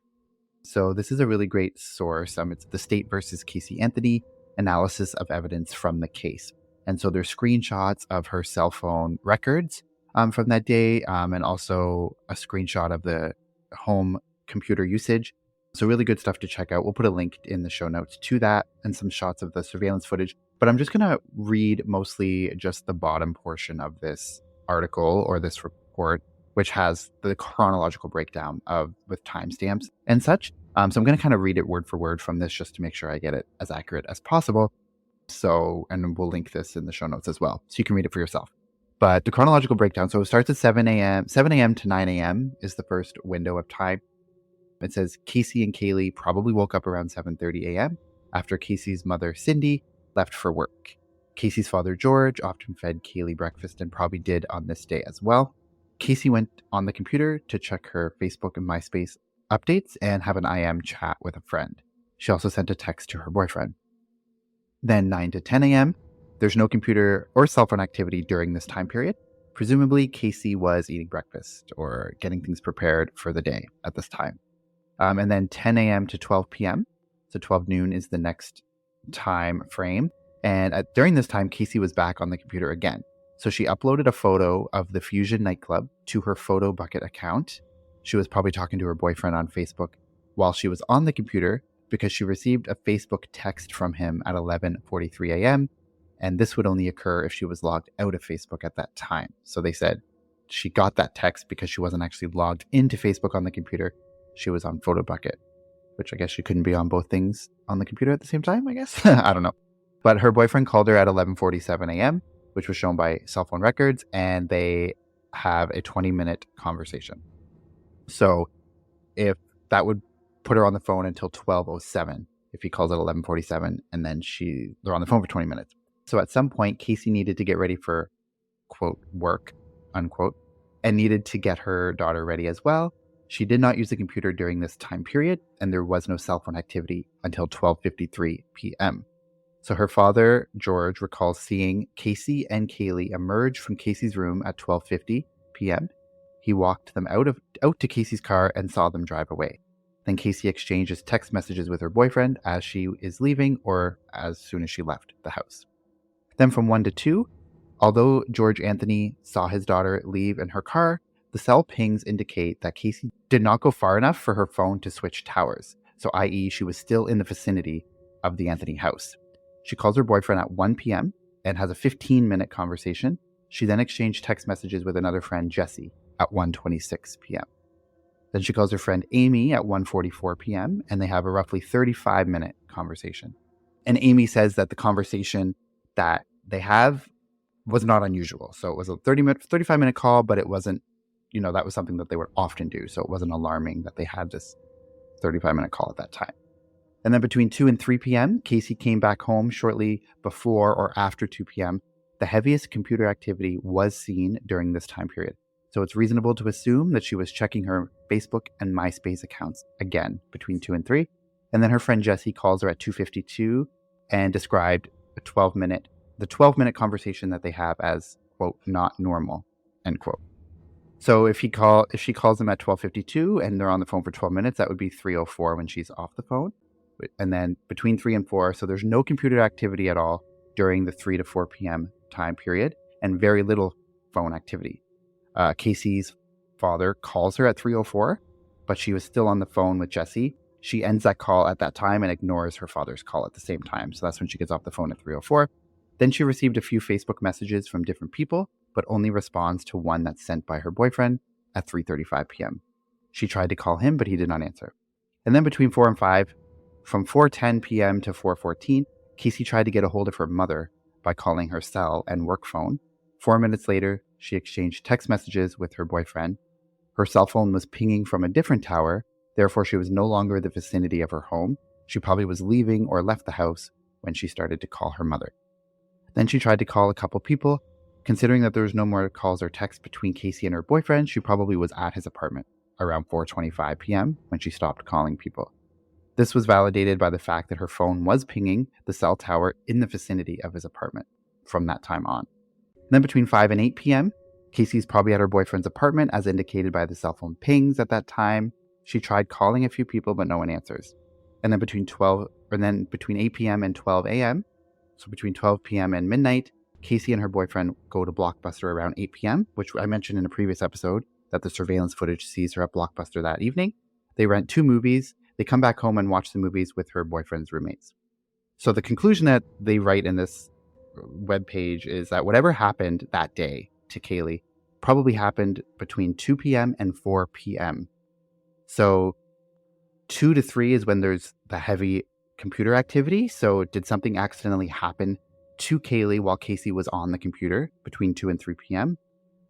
So this is a really great source. It's the State versus Caylee Anthony analysis of evidence from the case. And so there's screenshots of her cell phone records from that day, and also a screenshot of the home computer usage. So really good stuff to check out. We'll put a link in the show notes to that and some shots of the surveillance footage. But I'm just going to read mostly just the bottom portion of this article or this report, which has the chronological breakdown with timestamps and such. So I'm going to kind of read it word for word from this just to make sure I get it as accurate as possible. So, and we'll link this in the show notes as well, so you can read it for yourself. But the chronological breakdown, so it starts at 7 a.m. to 9 a.m. is the first window of time. It says Casey and Caylee probably woke up around 7:30 a.m. after Casey's mother, Cindy, left for work. Casey's father, George, often fed Caylee breakfast and probably did on this day as well. Casey went on the computer to check her Facebook and MySpace updates and have an IM chat with a friend. She also sent a text to her boyfriend. Then 9 to 10 a.m., there's no computer or cell phone activity during this time period. Presumably, Casey was eating breakfast or getting things prepared for the day at this time. And then 10 a.m. to 12 p.m., so 12 noon is the next time frame. And during this time, Casey was back on the computer again. So she uploaded a photo of the Fusion nightclub to her photo bucket account. She was probably talking to her boyfriend on Facebook while she was on the computer because she received a Facebook text from him at 11:43 a.m. And this would only occur if she was logged out of Facebook at that time. So they said she got that text because she wasn't actually logged into Facebook on the computer. She was on Photo Bucket, which I guess she couldn't be on both things on the computer at the same time, I guess. I don't know. But her boyfriend called her at 11:47 a.m., which was shown by cell phone records, and they have a 20-minute conversation. So if that would put her on the phone until 12:07, if he calls at 11:47, and then they're on the phone for 20 minutes. So at some point, Casey needed to get ready for, quote, work, unquote, and needed to get her daughter ready as well. She did not use the computer during this time period, and there was no cell phone activity until 12:53 p.m. So her father, George, recalls seeing Casey and Caylee emerge from Casey's room at 12:50 p.m. He walked them out to Casey's car and saw them drive away. Then Casey exchanges text messages with her boyfriend as she is leaving or as soon as she left the house. Then from 1 to 2, although George Anthony saw his daughter leave in her car, the cell pings indicate that Casey did not go far enough for her phone to switch towers. So i.e. she was still in the vicinity of the Anthony house. She calls her boyfriend at 1 p.m. and has a 15-minute conversation. She then exchanged text messages with another friend, Jesse, at 1:26 p.m. Then she calls her friend Amy at 1:44 p.m. and they have a roughly 35-minute conversation. And Amy says that the conversation that they have was not unusual. So it was a 35-minute call, but it wasn't, that was something that they would often do. So it wasn't alarming that they had this 35-minute call at that time. And then between 2 and 3 p.m., Casey came back home shortly before or after 2 p.m. The heaviest computer activity was seen during this time period. So it's reasonable to assume that she was checking her Facebook and MySpace accounts again between 2 and 3. And then her friend Jesse calls her at 2:52 and described the 12-minute conversation that they have as, quote, not normal, end quote. So if she calls them at 12:52 and they're on the phone for 12 minutes, that would be 3:04 when she's off the phone. And then between 3 and 4, so there's no computer activity at all during the 3 to 4 p.m. time period and very little phone activity. Casey's father calls her at 3:04, but she was still on the phone with Jesse. She ends that call at that time and ignores her father's call at the same time. So that's when she gets off the phone at 3:04. Then she received a few Facebook messages from different people, but only responds to one that's sent by her boyfriend at 3:35 p.m. She tried to call him, but he did not answer. And then between 4 and 5, from 4:10 p.m. to 4:14, Casey tried to get a hold of her mother by calling her cell and work phone. 4 minutes later, she exchanged text messages with her boyfriend. Her cell phone was pinging from a different tower, therefore she was no longer in the vicinity of her home. She probably was leaving or left the house when she started to call her mother. Then she tried to call a couple people. Considering that there was no more calls or texts between Casey and her boyfriend, she probably was at his apartment around 4:25 p.m. when she stopped calling people. This was validated by the fact that her phone was pinging the cell tower in the vicinity of his apartment from that time on. Then between 5 and 8 p.m., Casey's probably at her boyfriend's apartment as indicated by the cell phone pings at that time. She tried calling a few people, but no one answers. And then between 8 p.m. and 12 a.m., so between 12 p.m. and midnight, Casey and her boyfriend go to Blockbuster around 8 p.m., which I mentioned in a previous episode that the surveillance footage sees her at Blockbuster that evening. They rent 2 movies. They come back home and watch the movies with her boyfriend's roommates. So the conclusion that they write in this webpage is that whatever happened that day to Caylee probably happened between 2 p.m. and 4 p.m. So 2 to 3 is when there's the heavy computer activity. So did something accidentally happen to Caylee while Casey was on the computer between 2 and 3 p.m.?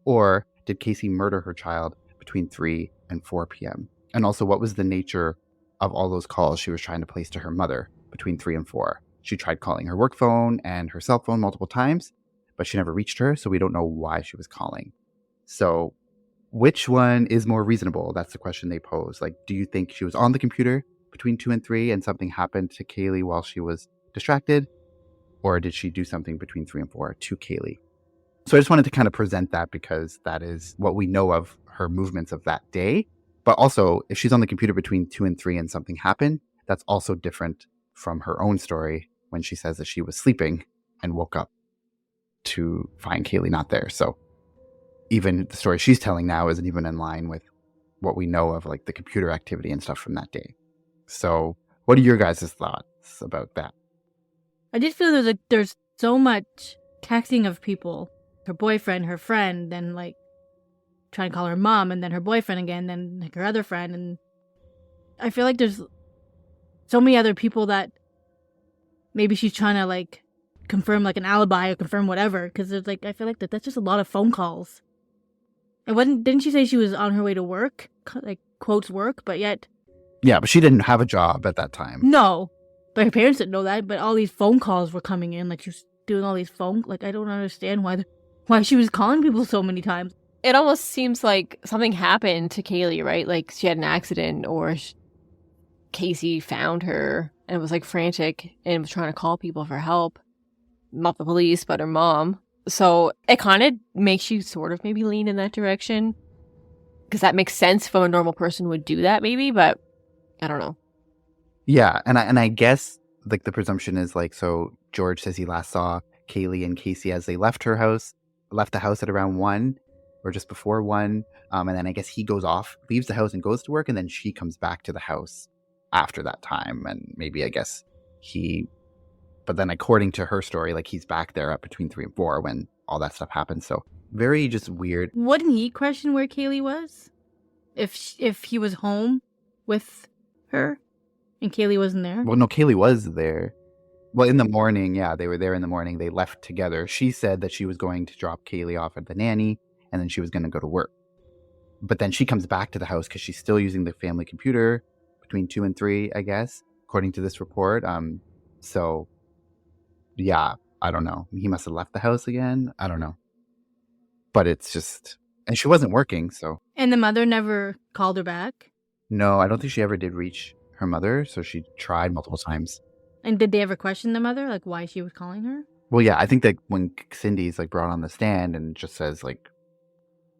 Or did Casey murder her child between 3 and 4 p.m.? And also, what was the nature of all those calls she was trying to place to her mother between 3 and 4? She tried calling her work phone and her cell phone multiple times, but she never reached her, so we don't know why she was calling. So which one is more reasonable? That's the question they pose. Like, do you think she was on the computer between 2 and 3 and something happened to Caylee while she was distracted? Or did she do something between 3 and 4 to Caylee? So I just wanted to kind of present that because that is what we know of her movements of that day. But also, if she's on the computer between 2 and 3 and something happened, that's also different from her own story when she says that she was sleeping and woke up to find Caylee not there. So even the story she's telling now isn't even in line with what we know of, like the computer activity and stuff from that day. So what are your guys' thoughts about that? I just feel there's so much texting of people. Her boyfriend, her friend, then like trying to call her mom, and then her boyfriend again, then like her other friend. And I feel like there's so many other people that maybe she's trying to like confirm like an alibi or confirm whatever. Because there's like, I feel like that's just a lot of phone calls. And didn't she say she was on her way to work? Like quotes work, but yet. Yeah, but she didn't have a job at that time. No, but her parents didn't know that. But all these phone calls were coming in. Like she was doing all these like I don't understand why she was calling people so many times. It almost seems like something happened to Caylee, right? Like she had an accident or Casey found her and was like frantic and was trying to call people for help. Not the police, but her mom. So it kind of makes you sort of maybe lean in that direction because that makes sense if a normal person would do that maybe. But I don't know. Yeah, and I guess like the presumption is like, so George says he last saw Caylee and Casey as they left the house at around 1 or just before 1. And then I guess he goes off, leaves the house and goes to work, and then she comes back to the house after that time. And maybe I guess but then according to her story, like he's back there up between 3 and 4 when all that stuff happens. So very just weird. Wouldn't he question where Caylee was? If he was home with her and Caylee wasn't there? Well, no, Caylee was there. Well, in the morning, yeah, they were there in the morning. They left together. She said that she was going to drop Caylee off at the nanny, and then she was going to go to work. But then she comes back to the house because she's still using the family computer between 2 and 3, I guess, according to this report. So, yeah, I don't know. He must have left the house again. I don't know. But it's just... And she wasn't working, so... And the mother never called her back? No, I don't think she ever did reach her mother, so she tried multiple times. And did they ever question the mother, like why she was calling her? Well, yeah, I think that when Cindy's like brought on the stand and just says like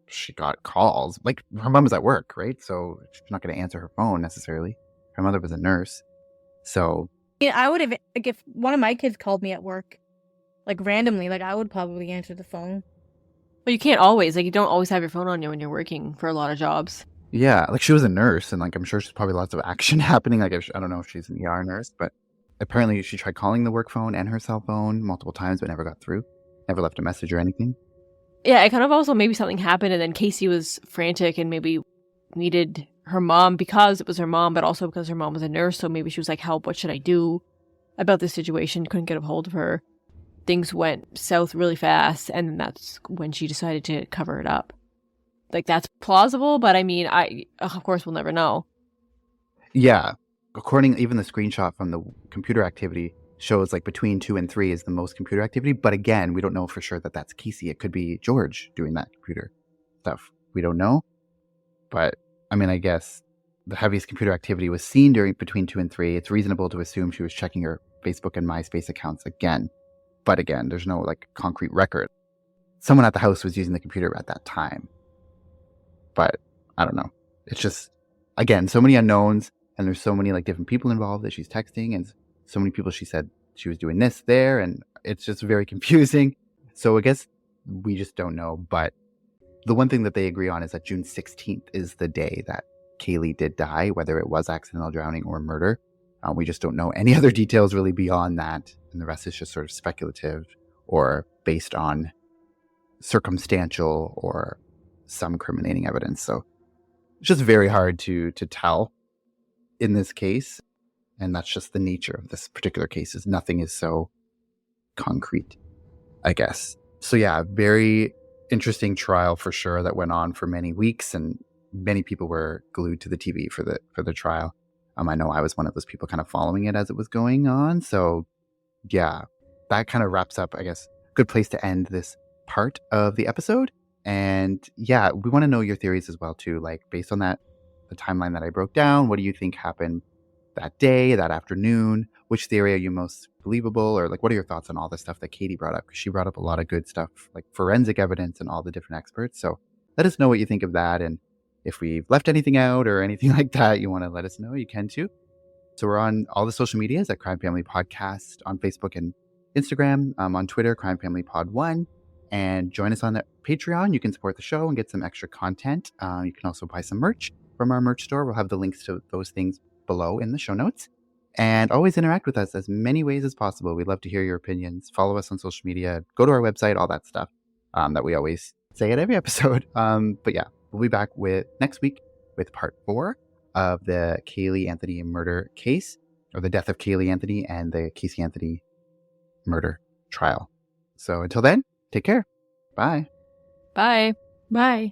she got calls, like her mom was at work, right? So she's not going to answer her phone necessarily. Her mother was a nurse, so Yeah, I would have, like, if one of my kids called me at work, like randomly, like I would probably answer the phone. But you can't always, like, you don't always have your phone on you when you're working for a lot of jobs. yeah, like she was a nurse, and like I'm sure there's probably lots of action happening. Like I don't know if she's an ER nurse, but apparently she tried calling the work phone and her cell phone multiple times, but never got through. Never left a message or anything. Yeah, it kind of also maybe something happened and then Casey was frantic and maybe needed her mom because it was her mom, but also because her mom was a nurse. So maybe she was like, help, what should I do about this situation? Couldn't get a hold of her. Things went south really fast. And then that's when she decided to cover it up. Like, that's plausible, but I mean, of course, we'll never know. Yeah. According, even the screenshot from the computer activity shows like between 2 and 3 is the most computer activity. But again, we don't know for sure that that's Casey. It could be George doing that computer stuff. We don't know. But I mean, I guess the heaviest computer activity was seen between 2 and 3. It's reasonable to assume she was checking her Facebook and MySpace accounts again. But again, there's no like concrete record. Someone at the house was using the computer at that time. But I don't know. It's just, again, so many unknowns. And there's so many like different people involved that she's texting, and so many people she said she was doing this there, and it's just very confusing. So I guess we just don't know. But the one thing that they agree on is that June 16th is the day that Caylee did die, whether it was accidental drowning or murder. We just don't know any other details really beyond that. And the rest is just sort of speculative or based on circumstantial or some incriminating evidence. So it's just very hard to tell in this case, and that's just the nature of this particular case, is nothing is so concrete, I guess. So yeah, very interesting trial for sure that went on for many weeks, and many people were glued to the TV for the trial. I know I was one of those people kind of following it as it was going on. So yeah, that kind of wraps up, I guess, good place to end this part of the episode. And yeah, we want to know your theories as well too, like based on that, the timeline that I broke down, what do you think happened that day, that afternoon? Which theory are you most believable? Or like, what are your thoughts on all the stuff that Katie brought up? Because she brought up a lot of good stuff, like forensic evidence and all the different experts. So let us know what you think of that. And if we've left anything out or anything like that, you want to let us know, you can too. So we're on all the social medias at Crime Family Podcast on Facebook and Instagram, on Twitter, Crime Family Pod 1. And join us on the Patreon. You can support the show and get some extra content. You can also buy some merch from our merch store. We'll have the links to those things below in the show notes. And always interact with us as many ways as possible. We'd love to hear your opinions. Follow us on social media. Go to our website, all that stuff that we always say at every episode. But yeah, we'll be back next week with part 4 of the Caylee Anthony murder case, or the death of Caylee Anthony and the Casey Anthony murder trial. So until then, take care. Bye. Bye. Bye.